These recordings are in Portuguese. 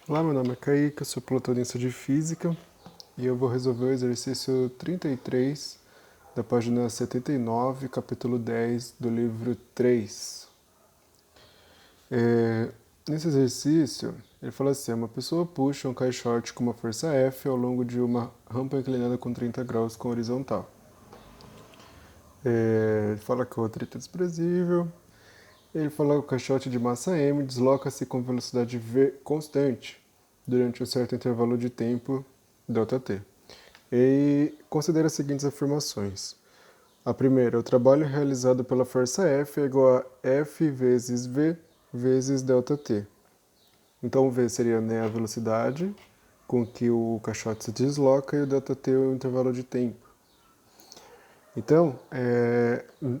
Olá, meu nome é Kaique, eu sou plantonista de Física e eu vou resolver o exercício 33 da página 79, capítulo 10 do livro 3. Nesse exercício, ele fala assim, uma pessoa puxa um caixote com uma força F ao longo de uma rampa inclinada com 30 graus com horizontal. Ele fala que o atrito é desprezível. Ele fala que o caixote de massa M desloca-se com velocidade V constante durante um certo intervalo de tempo, ΔT. E considera as seguintes afirmações. A primeira, o trabalho realizado pela força F é igual a F vezes V vezes ΔT. Então, V seria, né, a velocidade com que o caixote se desloca e o ΔT é o intervalo de tempo. Então,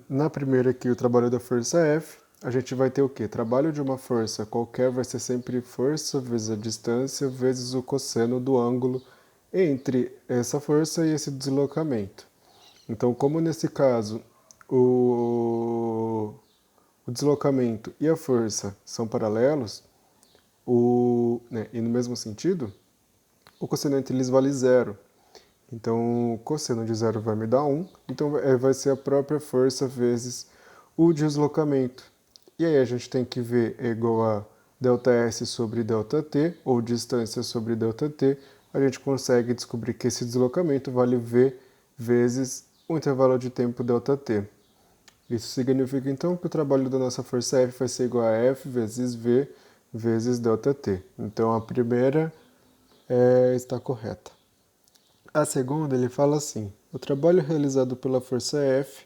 na primeira aqui, o trabalho da força F, a gente vai ter o quê? Trabalho de uma força qualquer vai ser sempre força vezes a distância vezes o cosseno do ângulo entre essa força e esse deslocamento. Então, como nesse caso o deslocamento e a força são paralelos, e no mesmo sentido, o cosseno entre eles vale zero. Então, o cosseno de zero vai me dar 1, então vai ser a própria força vezes o deslocamento. E aí a gente tem que ver é igual a ΔS sobre ΔT, ou distância sobre ΔT, a gente consegue descobrir que esse deslocamento vale V vezes o intervalo de tempo ΔT. Isso significa então que o trabalho da nossa força F vai ser igual a F vezes V vezes ΔT. Então a primeira está correta. A segunda, ele fala assim, o trabalho realizado pela força F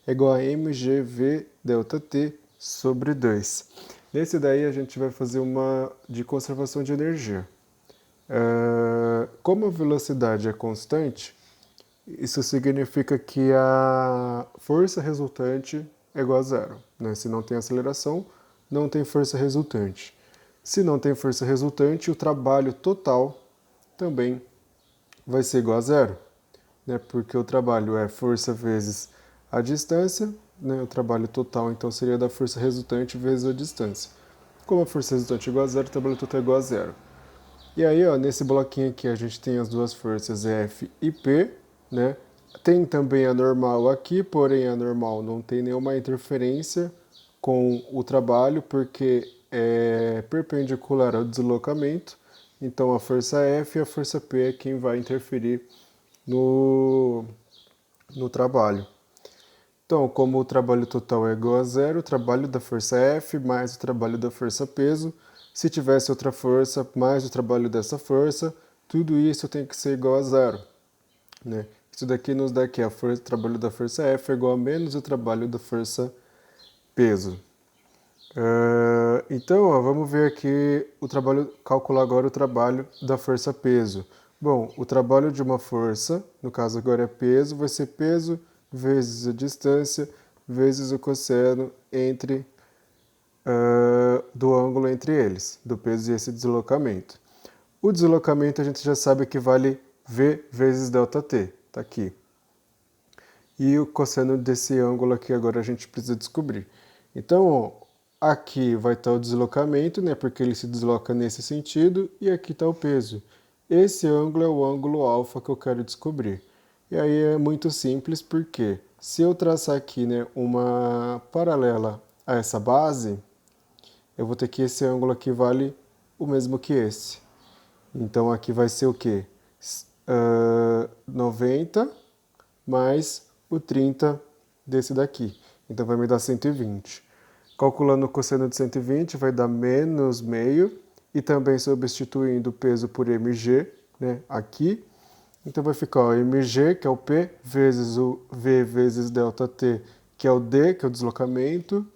é igual a mgv ΔT sobre 2. Nesse daí a gente vai fazer uma de conservação de energia. Como a velocidade é constante, isso significa que a força resultante é igual a zero. Né? Se não tem aceleração, não tem força resultante. Se não tem força resultante, o trabalho total também vai ser igual a zero, né? Porque o trabalho é força vezes a distância, né? O trabalho total então seria da força resultante vezes a distância. Como a força resultante é igual a zero, o trabalho total é igual a zero. E aí, ó, nesse bloquinho aqui a gente tem as duas forças F e P, né? Tem também a normal aqui, porém a normal não tem nenhuma interferência com o trabalho, porque é perpendicular ao deslocamento. Então a força F e a força P é quem vai interferir no trabalho. Então, como o trabalho total é igual a zero, o trabalho da força F mais o trabalho da força peso, se tivesse outra força mais o trabalho dessa força, tudo isso tem que ser igual a zero. Né? Isso daqui nos dá que o trabalho da força F é igual a menos o trabalho da força peso. Então, ó, vamos ver aqui calcular agora o trabalho da força peso. Bom, o trabalho de uma força, no caso agora é peso, vai ser peso vezes a distância vezes o cosseno do ângulo entre eles, do peso e esse deslocamento. O deslocamento a gente já sabe que vale V vezes ΔT, tá aqui. E o cosseno desse ângulo aqui agora a gente precisa descobrir. Então, ó, aqui vai estar o deslocamento, né, porque ele se desloca nesse sentido, e aqui está o peso. Esse ângulo é o ângulo alfa que eu quero descobrir. E aí é muito simples, porque se eu traçar aqui, né, uma paralela a essa base, eu vou ter que esse ângulo aqui vale o mesmo que esse. Então aqui vai ser o quê? 90 mais o 30 desse daqui. Então vai me dar 120. Calculando o cosseno de 120 vai dar menos meio, e também substituindo o peso por mg, né, aqui. Então vai ficar ó, mg, que é o P, vezes o V vezes ΔT, que é o D, que é o deslocamento,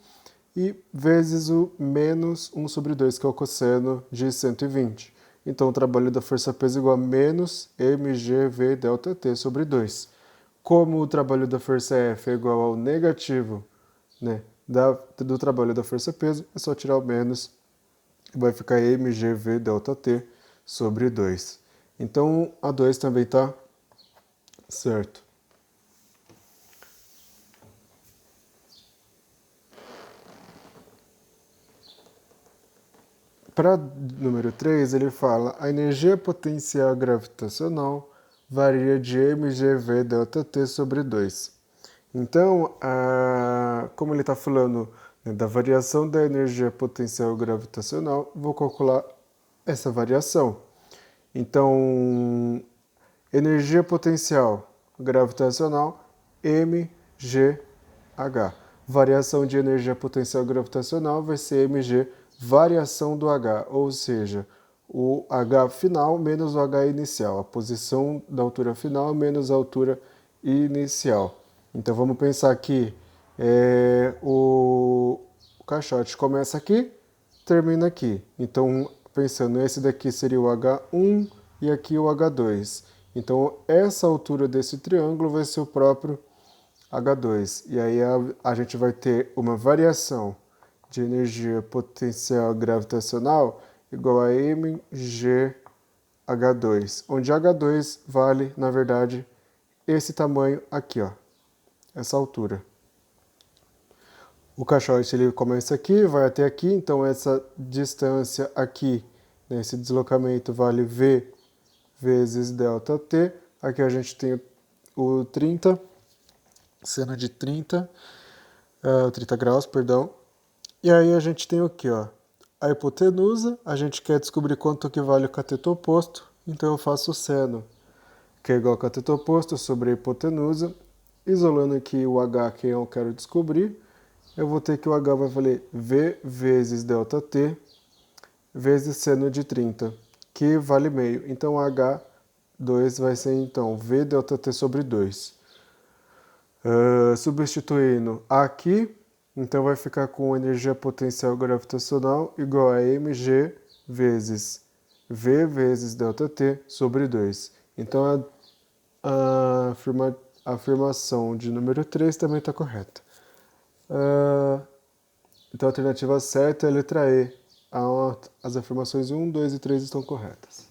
e vezes o menos 1 sobre 2, que é o cosseno de 120. Então o trabalho da força peso é igual a menos mgv ΔT sobre 2. Como o trabalho da força F é igual ao negativo, né, do trabalho da força peso, é só tirar o menos e vai ficar mgv ΔT sobre 2. Então a 2 também está certo. para número 3, ele fala: a energia potencial gravitacional varia de mgv ΔT sobre 2. Então, como ele está falando, né, da variação da energia potencial gravitacional, vou calcular essa variação. Então, energia potencial gravitacional, mgh. Variação de energia potencial gravitacional vai ser mg variação do h, ou seja, o h final menos o h inicial, a posição da altura final menos a altura inicial. Então vamos pensar que o caixote começa aqui, termina aqui. Então, pensando, esse daqui seria o H1 e aqui o H2. Então, essa altura desse triângulo vai ser o próprio H2. E aí a gente vai ter uma variação de energia potencial gravitacional igual a mgh2, onde H2 vale, na verdade, esse tamanho aqui, ó, essa altura. O caixote ele começa aqui, vai até aqui, então essa distância aqui, né, esse deslocamento vale V vezes ΔT. Aqui a gente tem o 30, seno de 30 graus, perdão. E aí a gente tem o que, ó? A hipotenusa, a gente quer descobrir quanto que vale o cateto oposto, então eu faço o seno, que é igual ao cateto oposto sobre a hipotenusa. Isolando aqui o H que eu quero descobrir, eu vou ter que o H vai valer V vezes ΔT vezes seno de 30, que vale meio. Então H2 vai ser então V ΔT sobre 2. Substituindo aqui, então vai ficar com energia potencial gravitacional igual a mg vezes V vezes ΔT sobre 2. Então a afirmação de número 3 também está correta. Então a alternativa certa é a letra E. As afirmações 1, 2 e 3 estão corretas.